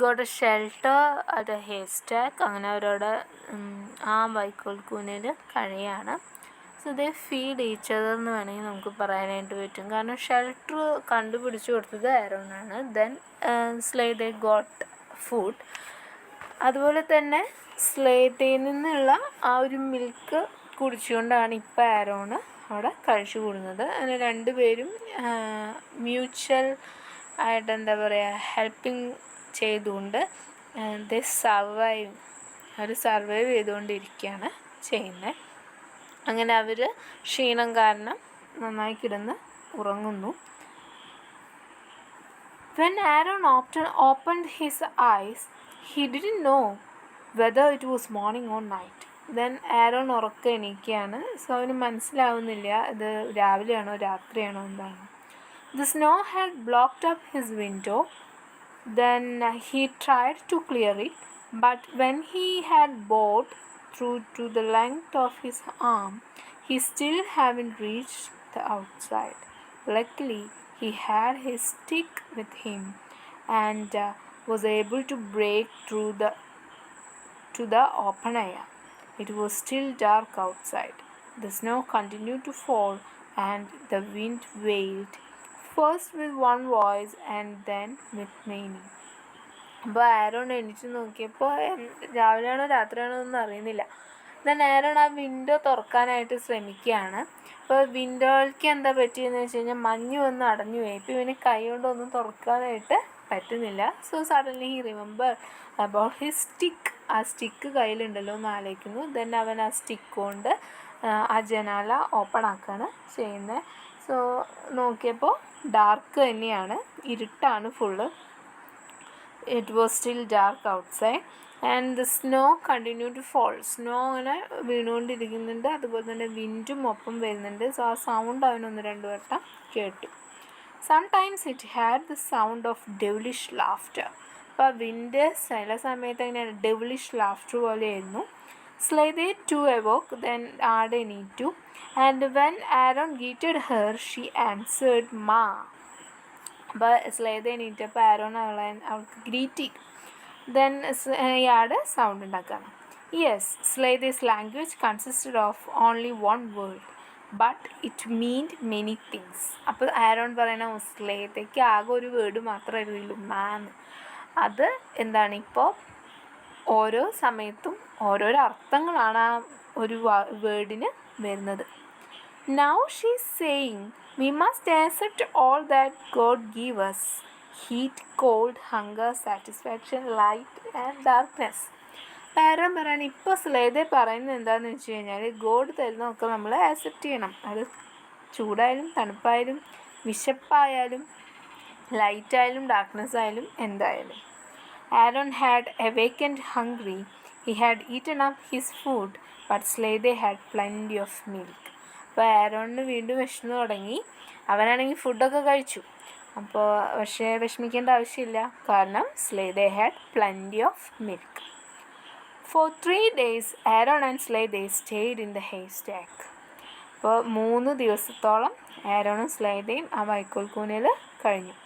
Got a shelter at a haystack. അങ്ങനെ അവരവിടെ ആ വൈക്കോൽ കൂനയിൽ കഴിയാണ്. So they feed each other എന്ന് വേണമെങ്കിൽ നമുക്ക് പറയാനായിട്ട് പറ്റും. കാരണം ഷെൽട്ടർ കണ്ടുപിടിച്ചു കൊടുത്തത് ആരോണാണ്. Then Zlateh got food. അതുപോലെ തന്നെ സ്ലേതയിൽ നിന്നുള്ള ആ ഒരു മിൽക്ക് കുടിച്ചുകൊണ്ടാണ് ഇപ്പോൾ ആരോണ് അവിടെ കഴിച്ചു കൂടുന്നത്. അങ്ങനെ രണ്ടുപേരും മ്യൂച്വൽ ആയിട്ട് എന്താ പറയുക ഹെൽപ്പിംഗ് ചെയ്തുകൊണ്ട് ദേ അവർ സർവൈവ് ചെയ്തുകൊണ്ടിരിക്കുകയാണ് ചെയ്യുന്നത്. അങ്ങനെ അവർ ക്ഷീണം കാരണം നന്നായി കിടന്ന് ഉറങ്ങുന്നു. When Aaron opened his eyes, he didn't know whether it was morning or night. Then Aaron ഉറക്കം എണീക്കുകയാണ്. സോ അവന് മനസ്സിലാവുന്നില്ല ഇത് രാവിലെയാണോ രാത്രിയാണോ എന്താണ്. The snow had blocked up his window. Then he tried to clear it, but when he had bored through to the length of his arm, he still hadn't reached the outside. Luckily, he had his stick with him and was able to break through to the open air. It was still dark outside. The snow continued to fall and the wind wailed, first with one voice and then with many. അപ്പോൾ Aaron എണീറ്റ് നോക്കിയപ്പോൾ രാവിലെയാണോ രാത്രിയാണോ ഒന്നും അറിയുന്നില്ല. Then Aaron ആ window തുറക്കാനായിട്ട് ശ്രമിക്കുകയാണ്. അപ്പോൾ വിൻഡോയ്ക്ക് എന്താ പറ്റിയെന്ന് വെച്ച് കഴിഞ്ഞാൽ മഞ്ഞ് വന്ന് അടഞ്ഞു പോയി. ഇപ്പോൾ ഇവന് കൈ കൊണ്ടൊന്നും തുറക്കാനായിട്ട് പറ്റുന്നില്ല. So suddenly he remember about his stick. ആ സ്റ്റിക്ക് കയ്യിലുണ്ടല്ലോ എന്ന് ആലോചിക്കുന്നു. ദെൻ അവൻ ആ സ്റ്റിക്ക് കൊണ്ട് ആ ജനാല ഓപ്പൺ ആക്കുകയാണ് ചെയ്യുന്നത്. സോ നോക്കിയപ്പോൾ ഡാർക്ക് തന്നെയാണ്, ഇരുട്ടാണ് full. It was still dark outside and the snow continued to fall. Snow അങ്ങനെ വീണുകൊണ്ടിരിക്കുന്നുണ്ട്. അതുപോലെ തന്നെ വിൻഡും ഒപ്പം വരുന്നുണ്ട്. സോ ആ സൗണ്ട് അവനൊന്ന് രണ്ട് വട്ടം കേട്ടു. Sometimes it had the sound of devilish laughter. അപ്പോൾ വിൻഡ് ചില സമയത്ത് അങ്ങനെ devilish laughter പോലെയായിരുന്നു. Slathe too awoke, then Ada എണീറ്റു. And when Aaron greeted her, she answered Ma. അപ്പോൾ സ്ലേത എണീറ്റപ്പോൾ ആരോൺ അവൾക്ക് ഗ്രീറ്റ് ചെയ്തു. ദെൻ ഇയാളുടെ സൗണ്ട് ഉണ്ടാക്കുകയാണ്. Yes, Zlateh's language consisted of only one word but it meant many things. അപ്പോൾ Aaron പറയണ സ്ലേതയ്ക്ക് ആകെ ഒരു വേർഡ് മാത്രമേ അറിയുള്ളൂ, മാന്ന്. അത് എന്താണ്, ഇപ്പോൾ ഓരോ സമയത്തും ഓരോരോ അർത്ഥങ്ങളാണ് ആ ഒരു വേർഡിന് വരുന്നത്. Now she is saying we must accept all that God gave us: heat, cold, hunger, satisfaction, light and darkness. Aaron പറയാണ് ഇപ്പോൾ സ്ലേതെ പറയുന്നത് എന്താണെന്ന് വെച്ച് കഴിഞ്ഞാൽ ഗോഡ് തരുന്നതൊക്കെ നമ്മൾ ആക്സെപ്റ്റ് ചെയ്യണം. അത് ചൂടായാലും തണുപ്പായാലും വിശപ്പായാലും ലൈറ്റായാലും ഡാർക്ക്നെസ് ആയാലും എന്തായാലും. Aaron had awakened hungry. He had eaten up his food, but Slathe had plenty of milk. അപ്പോൾ ആരോണിന് വീണ്ടും വിശന്ന് തുടങ്ങി. അവനാണെങ്കിൽ ഫുഡൊക്കെ കഴിച്ചു. അപ്പോൾ പക്ഷേ വിഷമിക്കേണ്ട ആവശ്യമില്ല, കാരണം Zlateh had plenty of milk. For 3 days Aaron and Slathe stayed in the haystack. അപ്പോൾ 3 ദിവസത്തോളം ആരോണും സ്ലേതയും ആ വൈക്കോൽ കൂനയിൽ കഴിഞ്ഞു.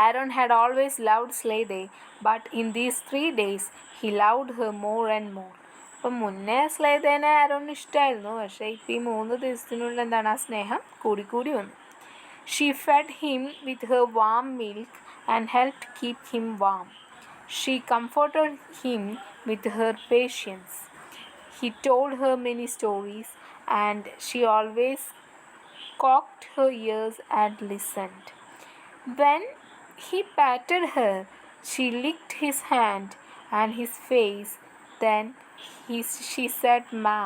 Aaron had always loved Slathe, but in these 3 days he loved her more and more. അപ്പം മുന്നേ സ്ലേതേനെ ആരോണിന് ഇഷ്ടമായിരുന്നു, പക്ഷേ ഇപ്പോൾ ഈ 3 ദിവസത്തിനുള്ളിൽ എന്താണ് ആ സ്നേഹം കൂടിക്കൂടി വന്നു. She fed him with her warm milk and helped keep him warm. She comforted him with her patience. He told her many stories and she always cocked her ears and listened. When he patted her, she licked his hand and his face. Then she said Ma,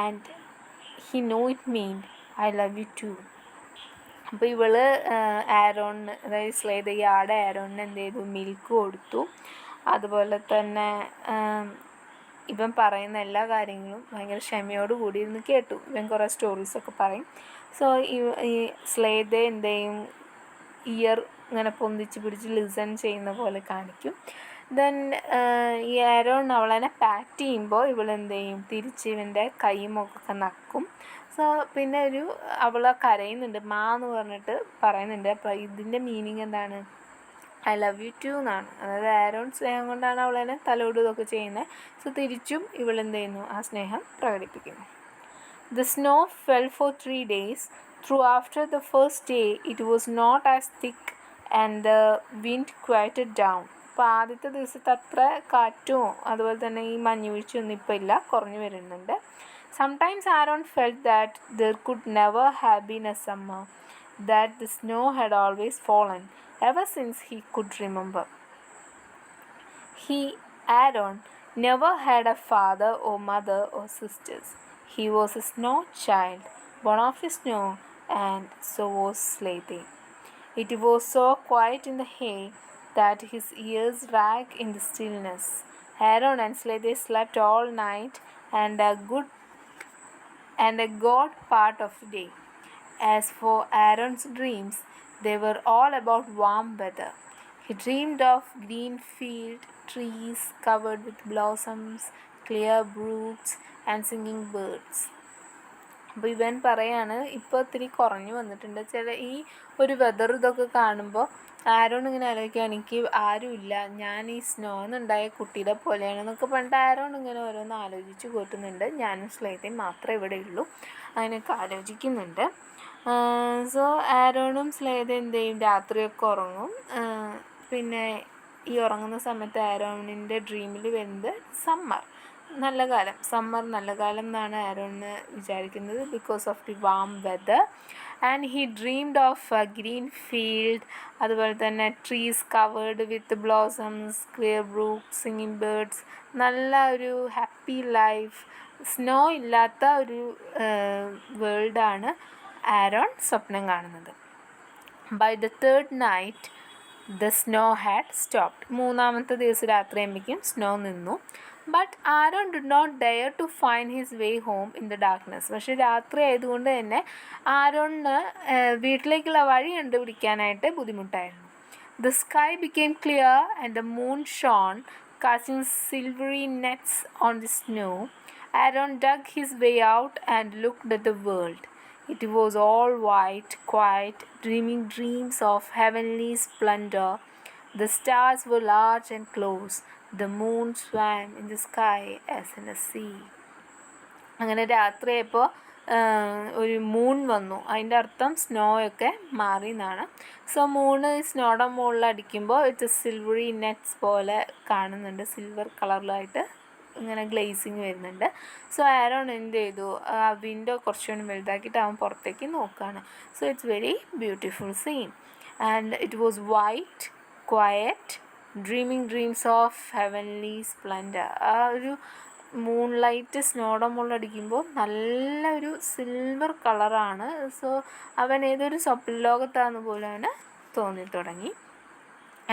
and he knew it meant I love you too. അപ്പോൾ ഇവള് ആരോണിന്, അതായത് സ്ലേതയുടെ ആരോണിന് എന്ത് ചെയ്തു, milk കൊടുത്തു. അതുപോലെ തന്നെ ഇവൻ പറയുന്ന എല്ലാ കാര്യങ്ങളും ഭയങ്കര ക്ഷമയോട് കൂടി ഇരുന്ന് കേട്ടു. ഇവൻ കുറേ സ്റ്റോറീസൊക്കെ പറയും. സോ ഈ സ്ലേത എന്ത് ചെയ്യും, ഇയർ ഇങ്ങനെ പൊന്തിച്ച് പിടിച്ച് ലിസൺ ചെയ്യുന്ന പോലെ കാണിക്കും. ദെൻ ഈ ആരോൺ അവളെ പാറ്റ് ചെയ്യുമ്പോൾ ഇവളെന്ത് ചെയ്യും, തിരിച്ച് ഇവൻ്റെ കൈയുമൊക്കെ നക്കും. സോ പിന്നെ അവൾ കരയുന്നുണ്ട്, മാ എന്ന് പറഞ്ഞിട്ട് പറയുന്നുണ്ട്. അപ്പോൾ ഇതിൻ്റെ മീനിങ് എന്താണ്, ഐ ലവ് യു ടു എന്നാണ്. അതായത് ആരോൺ സ്നേഹം കൊണ്ടാണ് അവളെ തലോടും ഇതൊക്കെ ചെയ്യുന്നത്. സോ തിരിച്ചും ഇവളെന്ത് ചെയ്യുന്നു, ആ സ്നേഹം പ്രകടിപ്പിക്കുന്നു. The snow fell for 3 days. Through after the first day, it was not as thick and the wind quieted down. അപ്പോൾ ആദ്യത്തെ ദിവസത്തെ അത്ര കാറ്റും അതുപോലെ തന്നെ ഈ മഞ്ഞുവീഴ്ചയൊന്നും ഇപ്പോൾ ഇല്ല, കുറഞ്ഞു വരുന്നുണ്ട്. Sometimes Aaron felt that there could never have been a summer, that the snow had always fallen, ever since he could remember. Aaron, never had a father or mother or sisters. He was a snow child, born of the snow, and so was Slatey. It was so quiet in the hay that his ears rang in the stillness. Aaron and Slatey slept all night and a god part of the day. As for Aaron's dreams, they were all about warm weather. He dreamed of green field, trees covered with blossoms, clear brooks, and singing birds. അപ്പോൾ ഇവൻ പറയാണ് ഇപ്പോൾ ഇത്തിരി കുറഞ്ഞു വന്നിട്ടുണ്ട്. ഈ ഒരു weather ഇതൊക്കെ കാണുമ്പോൾ ആരോൺ ഇങ്ങനെ ആലോചിക്കുക, എനിക്ക് ആരുമില്ല, ഞാൻ ഈ സ്നോന്നുണ്ടായ കുട്ടിയുടെ പോലെയാണെന്നൊക്കെ പറഞ്ഞിട്ട് ആരോൺ ഇങ്ങനെ ഓരോന്ന് ആലോചിച്ച് കൂട്ടുന്നുണ്ട്. ഞാനും സ്ലേതയും മാത്രമേ ഇവിടെ ഉള്ളൂ, അങ്ങനെയൊക്കെ ആലോചിക്കുന്നുണ്ട്. സോ ആരോണും സ്ലേതയും എന്ത് ചെയ്യും, രാത്രിയൊക്കെ ഉറങ്ങും. പിന്നെ ഈ ഉറങ്ങുന്ന സമയത്ത് ആരോണിൻ്റെ ഡ്രീമിൽ വരുന്നത് സമ്മർ നല്ല കാലം എന്നാണ് ആരോണ് വിചാരിക്കുന്നത്, because of the warm weather. And he dreamed of a green field, അതുപോലെ തന്നെ trees covered with blossoms, clear brooks, singing birds, നല്ല ഒരു ഹാപ്പി ലൈഫ്, സ്നോ ഇല്ലാത്ത ഒരു വേൾഡാണ് ആരോൺ സ്വപ്നം കാണുന്നത്. By the third night the snow had stopped. മൂന്നാമത്തെ ദിവസം രാത്രിയാകുമ്പോഴേക്കും സ്നോ നിന്നു. But Aaron did not dare to find his way home in the darkness. പക്ഷേ രാത്രി ആയതുകൊണ്ട് തന്നെ ആരോണിന് വീട്ടിലേക്കുള്ള വഴി കണ്ടുപിടിക്കാനായിട്ട് ബുദ്ധിമുട്ടായിരുന്നു. The sky became clear and the moon shone, casting silvery nets on the snow. Aaron dug his way out and looked at the world. It was all white, quiet, dreaming dreams of heavenly splendor. The stars were large and close. The moon swam in the sky as in a sea. അങ്ങനെ രാത്രിയായപ്പോൾ ഒരു moon വന്നു. അതിൻ്റെ അർത്ഥം snow ഒക്കെ മാറി എന്നാണ്. So Moon സ്നോയുടെ മുകളിൽ അടിക്കുമ്പോൾ ഇറ്റ് സിൽവറി നെറ്റ്സ് പോലെ കാണുന്നുണ്ട്, സിൽവർ കളറിലായിട്ട് ഇങ്ങനെ ഗ്ലേസിങ് വരുന്നുണ്ട്. സോ ആരോൺ എന്ത് ചെയ്തു, ആ വിൻഡോ കുറച്ചുകൂടി വലുതാക്കിയിട്ട് അവൻ പുറത്തേക്ക് നോക്കുകയാണ്. So it's very beautiful scene and it was white, quiet, dreaming dreams of heavenly splendour. ആ ഒരു മൂൺ ലൈറ്റ് സ്നോയുടെ മുകളിൽ അടിക്കുമ്പോൾ നല്ലൊരു സിൽവർ കളറാണ്. സോ അവൻ ഏതൊരു സ്വപ്ന ലോകത്താണെന്ന് പോലെ അവന് തോന്നി തുടങ്ങി.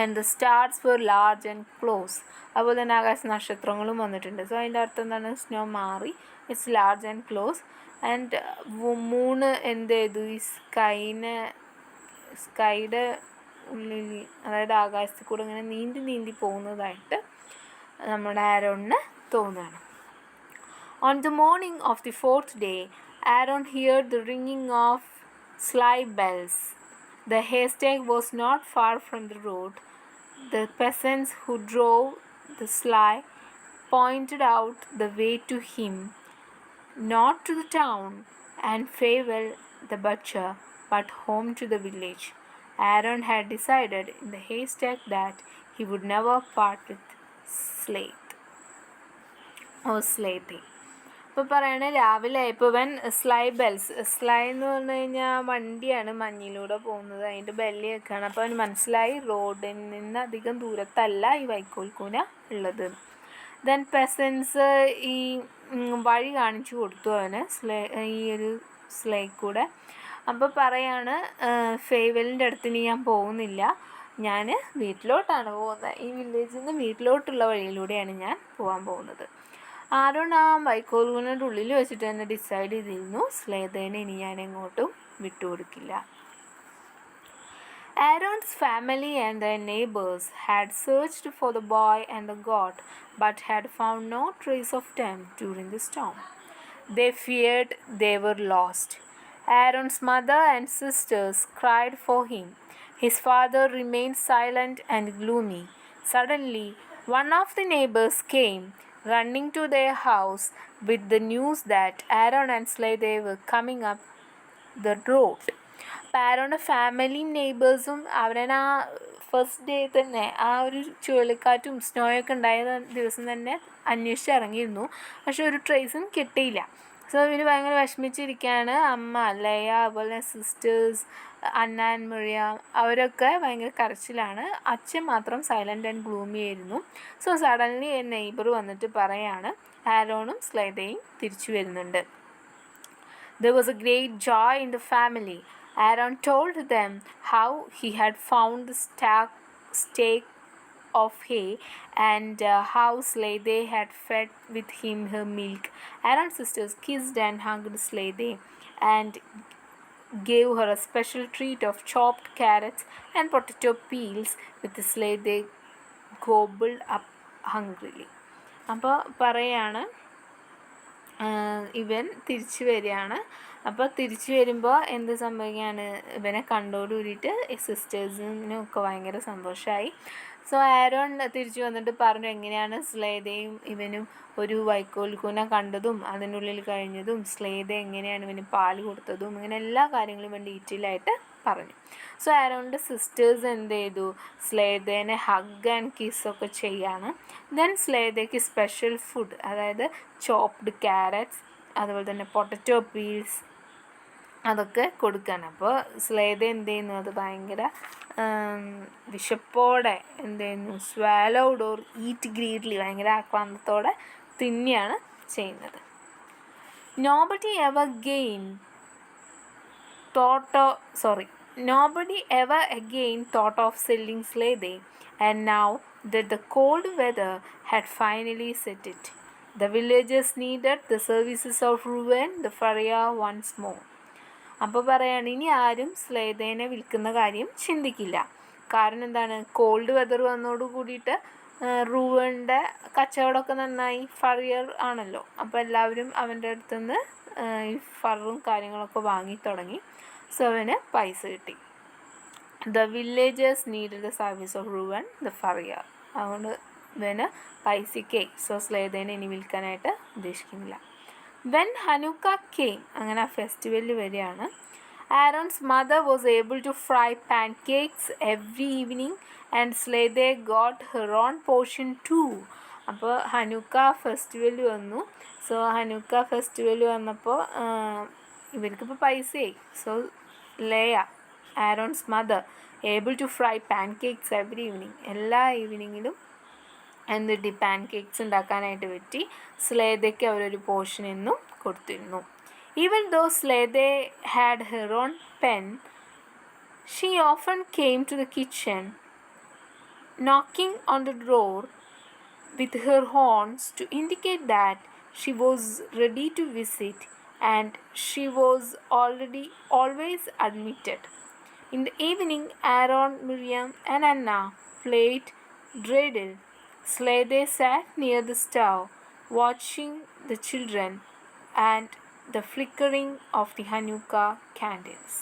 And the stars were large and close. അതുപോലെ തന്നെ ആകാശ നക്ഷത്രങ്ങളും വന്നിട്ടുണ്ട്. സോ അതിൻ്റെ അർത്ഥം എന്താണ്, സ്നോ മാറി, it's large and close. And Moon എന്ത് ചെയ്തു, ഈ സ്കൈയുടെ ഉള്ളിൽ, അതായത് ആകാശത്തിൽ കൂടെ ഇങ്ങനെ നീന്തി പോകുന്നതായിട്ട് നമ്മുടെ ആരോണിന് തോന്നുകയാണ്. On the morning of the fourth day, Aaron heard the ringing of sleigh bells. The haystack was not far from the road. The peasants who drove the sleigh pointed out the way to him, not to the town and Fievel the butcher, but home to the village. Aaron had decided in the haystack that he would never part with Slatey. ഇപ്പോൾ പറയണേ രാവിലെ ഇപ്പോൾ ഇവൻ sly എന്ന് പറഞ്ഞു കഴിഞ്ഞാൽ വണ്ടിയാണ് മഞ്ഞിലൂടെ പോകുന്നത്, അതിൻ്റെ ബെല്ലിയൊക്കെയാണ്. അപ്പോൾ അവന് മനസ്സിലായി റോഡിൽ നിന്ന് അധികം ദൂരത്തല്ല ഈ വൈക്കോൽക്കൂന ഉള്ളത്. ദെൻ പെസൻസ് ഈ വഴി കാണിച്ചു കൊടുത്തു അവന് ഈ ഒരു സ്ലൈ കൂടെ. അപ്പോൾ പറയാണ്, ഫേവലിൻ്റെ അടുത്ത് ഞാൻ പോകുന്നില്ല, ഞാൻ വീട്ടിലോട്ടാണ് പോകുന്നത്, ഈ വില്ലേജിൽ നിന്ന് വീട്ടിലോട്ടുള്ള വഴിയിലൂടെയാണ് ഞാൻ പോകാൻ പോകുന്നത്. ആരോൺ ആ വൈക്കോൽക്കൂനയുടെ ഉള്ളിൽ വെച്ചിട്ട് തന്നെ ഡിസൈഡ് ചെയ്തിരുന്നു, സ്ലേതേനെ ഇനി ഞാൻ എങ്ങോട്ടും വിട്ടുകൊടുക്കില്ല. Aaron's family and their neighbors had searched for the boy and the goat, but had found no trace of them during the storm. They feared they were lost. Aaron's mother and sisters cried for him. His father remained silent and gloomy. Suddenly, one of the neighbors came, running to their house with the news that Aaron and Slade were coming up the road. അപ്പം ആരോടെ ഫാമിലിയും നെയ്ബേഴ്സും അവരെ ആ first day തന്നെ ആ ഒരു ചുഴലിക്കാറ്റും സ്നോയൊക്കെ ഉണ്ടായ ദിവസം തന്നെ അന്വേഷിച്ച് ഇറങ്ങിയിരുന്നു. പക്ഷെ ഒരു ട്രേസും കിട്ടിയില്ല. സോ ഇവർ ഭയങ്കര വിഷമിച്ചിരിക്കുകയാണ്. അമ്മ ലയ, അതുപോലെ സിസ്റ്റേഴ്സ് അന്ന ആൻഡ് മറിയ അവരൊക്കെ ഭയങ്കര കരച്ചിലാണ്. അച്ഛൻ മാത്രം സൈലൻ്റ് ആൻഡ് ഗ്ലൂമി ആയിരുന്നു. സോ സഡൻലി നെയ്ബർ വന്നിട്ട് പറയാണ് ആരോണും സ്ലൈദയും തിരിച്ചു വരുന്നുണ്ട്. There was a great joy in the family. Aaron told them how he had found the stake of hay and how Slade had fed with him her milk. Aaron's sisters kissed and hugged Slade and gave her a special treat of chopped carrots and potato peels with Slade gobbled up hungrily. അപ്പോൾ പറയാണ് ഇവൻ തിരിച്ചു വരികയാണ്. അപ്പോൾ തിരിച്ചു വരുമ്പോൾ എന്ത് സംഭവിക്കുകയാണ്, ഇവനെ കണ്ടോട് കൂടിയിട്ട് സിസ്റ്റേഴ്സിനും ഒക്കെ ഭയങ്കര സന്തോഷമായി. സോ ആരോൺ തിരിച്ചു വന്നിട്ട് പറഞ്ഞു എങ്ങനെയാണ് സ്ലേദയും ഇവനും ഒരു വൈക്കോൽക്കൂന കണ്ടതും അതിനുള്ളിൽ കഴിഞ്ഞതും സ്ലേദ എങ്ങനെയാണ് ഇവന് പാല് കൊടുത്തതും ഇങ്ങനെ എല്ലാ കാര്യങ്ങളും ഇവൻ ഡീറ്റെയിൽ ആയിട്ട് പറഞ്ഞു. സോ ആരോണിൻ്റെ സിസ്റ്റേഴ്സ് എന്ത് ചെയ്തു, സ്ലേദേനെ ഹഗ് ആൻഡ് കിസ്സൊക്കെ ചെയ്യാണ്. ദെൻ സ്ലേദയ്ക്ക് സ്പെഷ്യൽ ഫുഡ്, അതായത് ചോപ്ഡ് ക്യാരറ്റ്സ് അതുപോലെ തന്നെ പൊട്ടറ്റോ പീൽസ് അതൊക്കെ കൊടുക്കുകയാണ്. അപ്പോൾ സ്ലേദ എന്ത് ചെയ്യുന്നു, അത് ഭയങ്കര വിശപ്പോടെ എന്ത് ചെയ്യുന്നു, സ്വാലോഡ് ഓർ ഈറ്റ് ഗ്രീഡ്ലി, ഭയങ്കര ആക്രാന്തത്തോടെ തിന്നെയാണ് ചെയ്യുന്നത്. Nobody ever again thought of selling Slade, and now that the cold weather had finally set it, the villagers needed the services of Reuben the farrier once more. അപ്പോൾ പറയാണ് ഇനി ആരും സ്ലേദേനെ വിൽക്കുന്ന കാര്യം ചിന്തിക്കില്ല. കാരണം എന്താണ്, കോൾഡ് വെതർ വന്നോട് കൂടിയിട്ട് റൂവൻ്റെ കച്ചവടമൊക്കെ നന്നായി, ഫറിയർ ആണല്ലോ. അപ്പോൾ എല്ലാവരും അവൻ്റെ അടുത്തുനിന്ന് ഈ ഫറും കാര്യങ്ങളൊക്കെ വാങ്ങി തുടങ്ങി. സോ അവന് പൈസ കിട്ടി. The villagers needed the service of Reuven the furrier. അതുകൊണ്ട് ഇവന് പൈസയ്ക്ക് സോ സ്ലേദേനെ ഇനി വിൽക്കാനായിട്ട് ഉദ്ദേശിക്കുന്നില്ല. വെൻ ഹനുക്ക കെയിം, അങ്ങനെ ആ ഫെസ്റ്റിവലിൽ വരികയാണ്. Aaron's mother was able to fry pancakes every evening and Zlateh got her own portion too. അപ്പോൾ ഹനുക്ക ഫെസ്റ്റിവൽ വന്നു. സോ ഹനുക്ക ഫെസ്റ്റിവൽ വന്നപ്പോൾ ഇവർക്കിപ്പോൾ പൈസയായി. So Leah, Aaron's mother, able to fry pancakes every evening, എല്ലാ ഈവനിങ്ങിലും എന്നിട്ട് pan cakes ഉണ്ടാക്കാനായിട്ട് പറ്റി. സ്ലേദയ്ക്ക് അവരൊരു പോർഷൻ എന്നും കൊടുത്തിരുന്നു. Even though Zlateh had her own pen, she often came to the kitchen knocking on the door with her horns to indicate that she was ready to visit, and she was always admitted. In the evening, Aaron, Miriam and Anna played dreidel. Slade sat near the stove, watching the children and the flickering of the Hanukkah candles.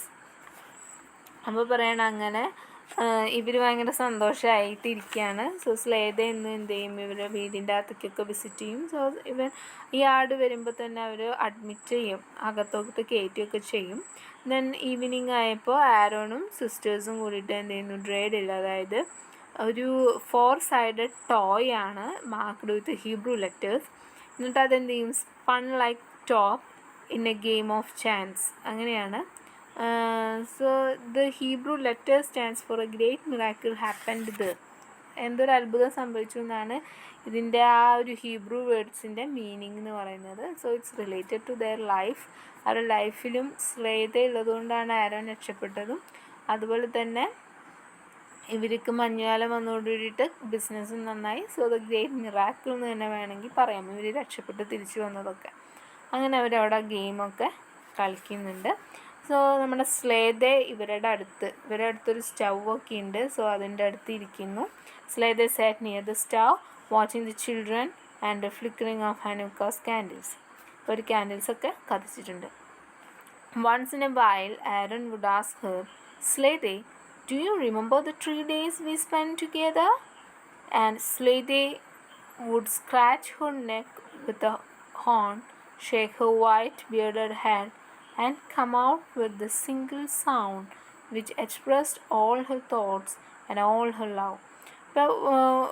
അപ്പോൾ പറയണം അങ്ങനെ ഇവർ ഭയങ്കര സന്തോഷമായിട്ടിരിക്കുകയാണ്. So സ്ലേദ എന്നും എന്ത് ചെയ്യും, ഇവരുടെ വീടിൻ്റെ അകത്തേക്കൊക്കെ വിസിറ്റ് ചെയ്യും. സോ ഇവൻ ഈ ആട് വരുമ്പോൾ തന്നെ അവർ അഡ്മിറ്റ് ചെയ്യും, അകത്തോട്ട് കയറ്റുകയൊക്കെ ചെയ്യും. ദെൻ ഈവനിങ് ആയപ്പോൾ ആരോണും സിസ്റ്റേഴ്സും കൂടിയിട്ട് എന്ത് ചെയ്യുന്നു, ഡ്രേഡിൽ, അതായത് ഒരു 4 സൈഡഡ് ടോയ് ആണ് മാർക്ക്ഡ് വിത്ത് ഹീബ്രു ലെറ്റേഴ്സ്. എന്നിട്ട് അതെന്ത് ചെയ്യും, spun like top in a game of chance, അങ്ങനെയാണ്. So the Hebrew letter stands for a great miracle happened the, എന്തൊരു അത്ഭുതം സംഭവിച്ചു എന്നാണ് ഇതിൻ്റെ ആ ഒരു ഹീബ്രു വേർഡ്സിൻ്റെ മീനിങ് എന്ന് പറയുന്നത്. So it's related to their life. അവരുടെ ലൈഫിലും സ്ലേദ ഉള്ളതുകൊണ്ടാണ് ആരോൺ രക്ഷപ്പെട്ടതും. അതുപോലെ തന്നെ ഇവർക്ക് മഞ്ഞുകാലം വന്നതോട് കൂടിയിട്ട് ബിസിനസ്സും നന്നായി. സോ ദ ഗ്രേറ്റ് മിറാക്കിൾ എന്ന് തന്നെ വേണമെങ്കിൽ പറയാം ഇവർ രക്ഷപ്പെട്ട് തിരിച്ചു വന്നതൊക്കെ. അങ്ങനെ അവരവിടെ ഗെയിമൊക്കെ കളിക്കുന്നുണ്ട്. സോ നമ്മുടെ സ്ലേദെ ഇവരുടെ അടുത്തൊരു സ്റ്റൗവൊക്കെ ഉണ്ട്. സോ അതിൻ്റെ അടുത്ത് ഇരിക്കുന്നു. Zlateh sat near the stove watching the children and the flickering of Hanukkah's candles. ഒരു ക്യാൻഡിൽസൊക്കെ കത്തിച്ചിട്ടുണ്ട്. Once in a while Aaron would ask her, Zlateh, Do you remember the 3 days we spent together? And Slade would scratch her neck with a horn, shake her white bearded head, and come out with the single sound which expressed all her thoughts and all her love. ഇപ്പോൾ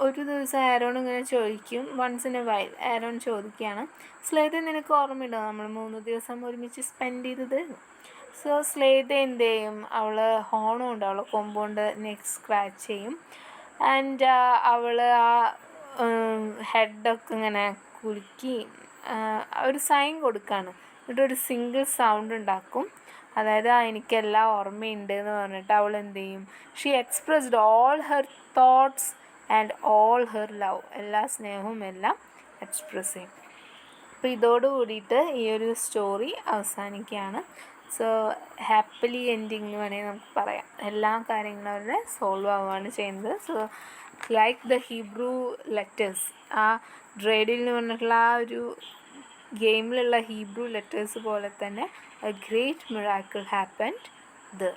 ഒരു ദിവസം Aaron ഇങ്ങനെ ചോദിക്കും, once in a while Aaron ചോദിക്കുകയാണ്, Zlateh നിനക്ക് ഓർമ്മയുണ്ടോ നമ്മൾ 3 ദിവസം ഒരുമിച്ച് സ്പെൻഡ് ചെയ്തത്? സോ സ്ലേത എന്ത് ചെയ്യും, അവൾ ഹോണും ഉണ്ട്, അവൾ കൊമ്പുകൊണ്ട് നെക്ക് സ്ക്രാച്ച് ചെയ്യും. ആൻഡ് അവൾ ആ ഹെഡൊക്കെ ഇങ്ങനെ കുലുക്കി ഒരു സൈൻ കൊടുക്കുകയാണ്. എന്നിട്ടൊരു സിംഗിൾ സൗണ്ട് ഉണ്ടാക്കും. അതായത് എനിക്കെല്ലാം ഓർമ്മയുണ്ട് എന്ന് പറഞ്ഞിട്ട് അവൾ എന്ത് ചെയ്യും, she expressed all her thoughts and all her love, എല്ലാ സ്നേഹവും എല്ലാം എക്സ്പ്രസ് ചെയ്യും. അപ്പോൾ ഇതോട് കൂടിയിട്ട് ഈ ഒരു സ്റ്റോറി അവസാനിക്കുകയാണ്. സോ ഹാപ്പിലി എൻഡിങ് എന്ന് വേണമെങ്കിൽ നമുക്ക് പറയാം. എല്ലാ കാര്യങ്ങളും അവരുടെ സോൾവ് ആവുകയാണ് ചെയ്യുന്നത്. So like the Hebrew letters, ആ ഡ്രേഡിൽ എന്ന് പറഞ്ഞിട്ടുള്ള ആ ഒരു ഗെയിമിലുള്ള ഹീബ്രു ലെറ്റേഴ്സ് പോലെ തന്നെ A great miracle happened there.